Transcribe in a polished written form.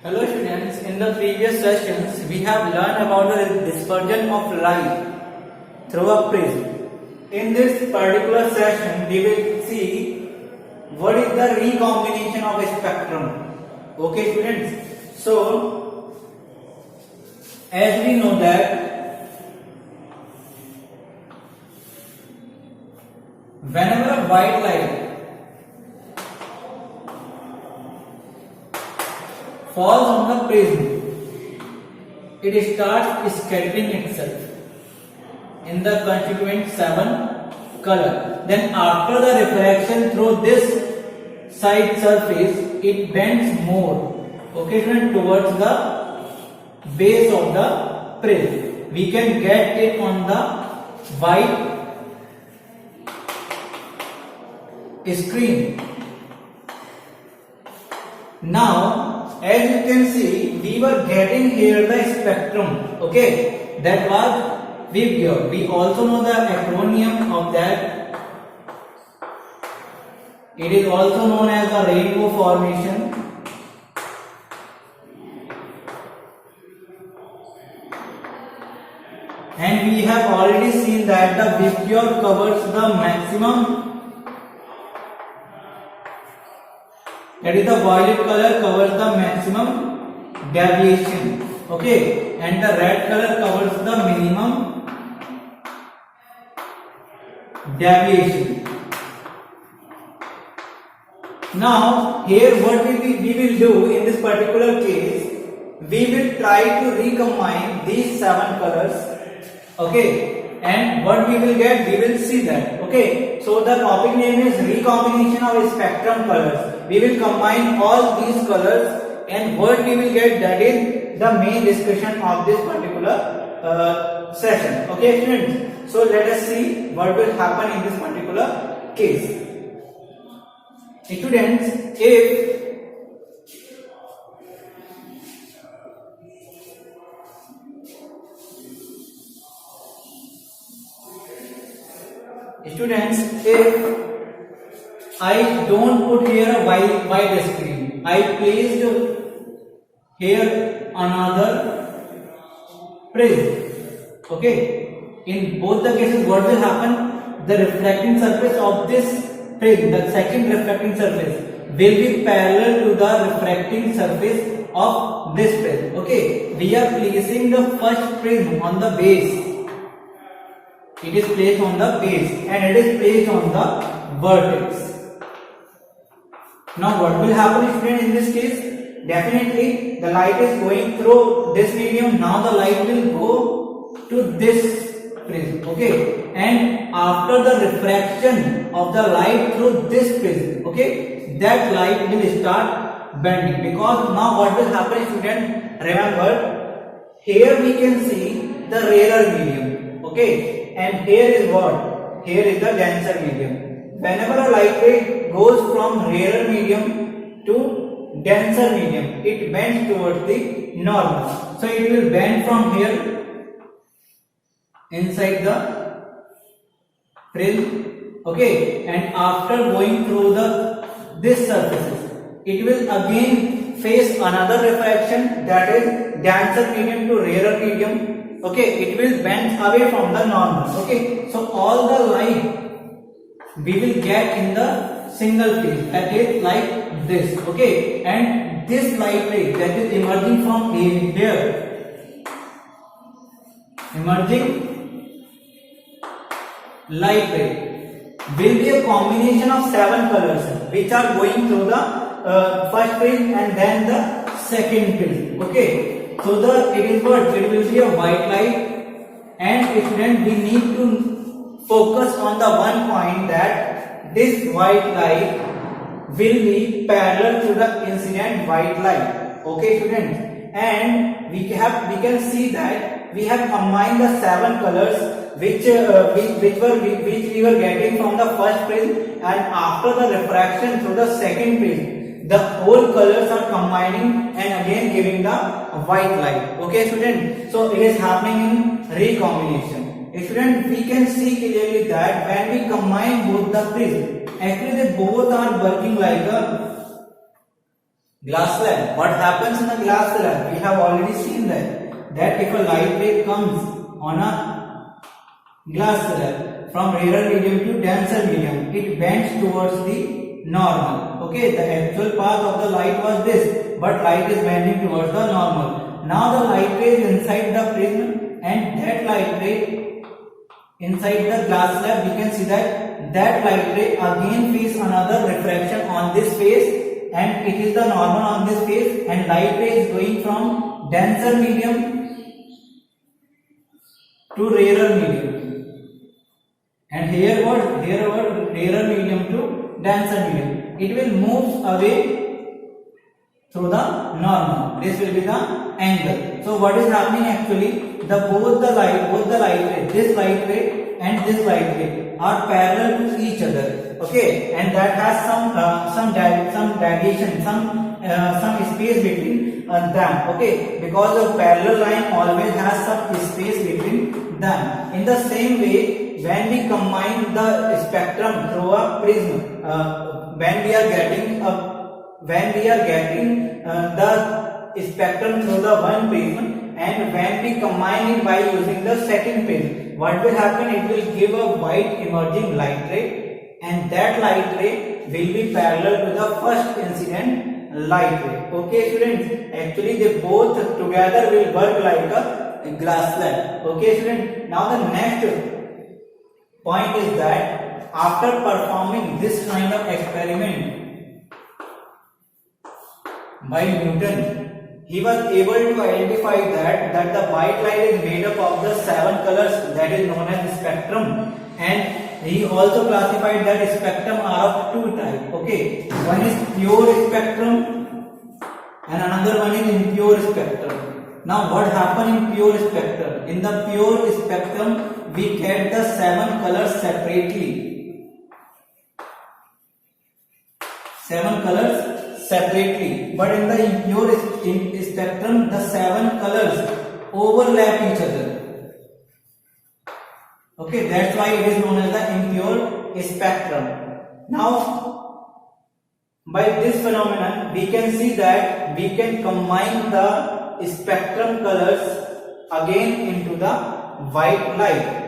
Hello students, in the previous sessions we have learned about the dispersion of light through a prism. In this particular session we will see what is the recombination of a spectrum. Okay students, so as we know that whenever a white light falls on the prism, it starts scattering itself in the constituent 7 color. Then after the refraction through this side surface, it bends more, okay friend, towards the base of the prism. We can get it on the white screen. Now as you can see, we were getting here the spectrum, okay, that was Vibgyor. We also know the acronym of that. It is also known as the rainbow formation. And we have already seen that the Vibgyor covers the maximum. That is the violet color covers the maximum deviation, okay, and the red color covers the minimum deviation. Now here what we will do in this particular case, we will try to recombine these 7 colors, okay, and what we will get, we will see that, okay. So the topic name is recombination of spectrum colors. We will combine all these colors and what we will get, that is the main discussion of this particular session, okay students. So let us see what will happen in this particular case. Students, if I don't put here a white screen, I placed here another prism, okay. In both the cases what will happen, the reflecting surface of this prism, the second reflecting surface, will be parallel to the refracting surface of this prism, okay. We are placing the first prism on the base. It is placed on the base and it is placed on the vertex. Now what will happen student in this case? Definitely the light is going through this medium. Now the light will go to this prism, okay, and after the refraction of the light through this prism, okay, that light will start bending, because now what will happen student, remember here we can see the rarer medium, okay, and here is what, here is the denser medium. Whenever a light ray goes from rarer medium to denser medium, it bends towards the normal. So it will bend from here inside the prism, okay, and after going through this surfaces, it will again face another refraction, that is denser medium to rarer medium, okay. It will bend away from the normal, okay. So all the light we will get in the single phase, that is like this, okay, and this light ray that is emerging from here, emerging light ray will be a combination of 7 colors which are going through the first prism and then the second prism, okay. So it is what, it will be a white light, and student we need to focus on the one point, that this white light will be parallel to the incident white light, okay students. And we can see that we have combined the 7 colors which we were getting from the first prism, and after the refraction through the second prism, the whole colors are combining and again giving the white light, okay student. So it is happening in recombination. Student, we can see clearly that when we combine both the prism, actually they both are working like a Glass slab. What happens in a glass slab? We have already seen that if a light ray comes on a glass slab from rarer medium to denser medium, it bends towards the normal. Okay, the actual path of the light was this, but light is bending towards the normal. Now the light ray is inside the prism, and that light ray inside the glass slab, we can see that light ray again face another refraction on this face, and it is the normal on this face, and light ray is going from denser medium to rarer medium, and here was rarer medium to denser medium. It will move away through the normal. This will be the angle. So what is happening actually? Both the light ray, this light ray and this light ray are parallel to each other. Okay, and that has some deviation, some space between them. Okay, because a parallel line always has some space between them. In the same way, when we combine the spectrum through a prism, when we are getting the spectrum through the one prism, and when we combine it by using the second prism, what will happen? It will give a white emerging light ray, and that light ray will be parallel to the first incident light ray. Okay students, actually they both together will work like a glass slab. Okay students, now the next point is that after performing this kind of experiment by Newton, he was able to identify that the white light is made up of the 7 colors, that is known as spectrum, and he also classified that spectrum are of 2 types. Okay, one is pure spectrum and another one is impure spectrum. Now what happens in pure spectrum? In the pure spectrum we get the 7 colors separately. 7 colors separately, but in the impure spectrum the 7 colors overlap each other. Okay, that's why it is known as the impure spectrum. Now by this phenomenon we can see that we can combine the spectrum colors again into the white light.